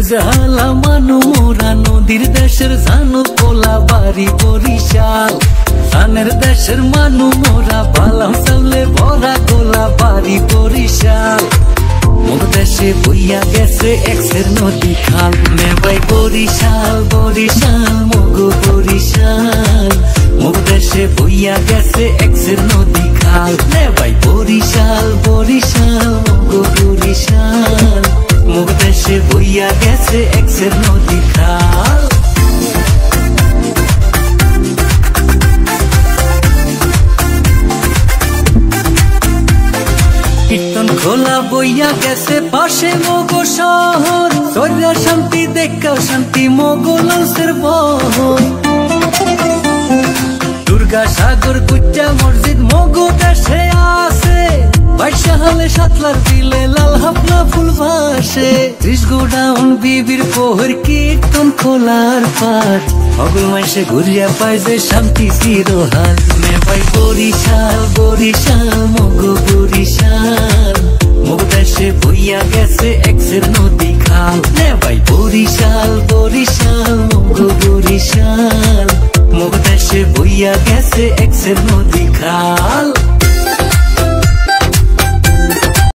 জালা মানু মোরা নদীর দেশের জানো কোলা বাড়ি বরিশাল। ধানের দেশের মানু মোরা বালাম চালে ভরা কোলা বাড়ি বরিশাল। মোর দেশে বইয়া গেছে এক্সের নদী খাল। নেবাই বরিশাল বরিশাল মগো বরিশাল। মোর দেশে বইয়া গেছে এক্সের নদী খাল। নেবাই বরিশাল বরিশাল মগো বরিশাল। মোর দেশে বইয়া গেছে এক্সের নদী খাল। কীর্তন খোলা বইয়া গেছে পাশে মগো শহর। সরিয়া শান্তি দেখা শান্তি মগো লালসের বহর। দুর্গা সাগর কুচ্চা মসজিদ মগো দেশে আছে। বাইশা হলে সাতলার বিলে লাল হাফলা ফুল ভাসে। 30 গোডাউন বিবির পোহর কীর্তন খোলার পাট। মগল মাসে ঘুরিয়া পায় যে শান্তি চিরহাল। নেবাই বরিশাল বরিশাল মগো বরিশাল। মোর দেশে বইয়া গেছে এক্সের নদী খাল। নেবাই বরিশাল বরিশাল মগো বরিশাল। মোর দেশে বইয়া গেছে এক্সের নদী খাল।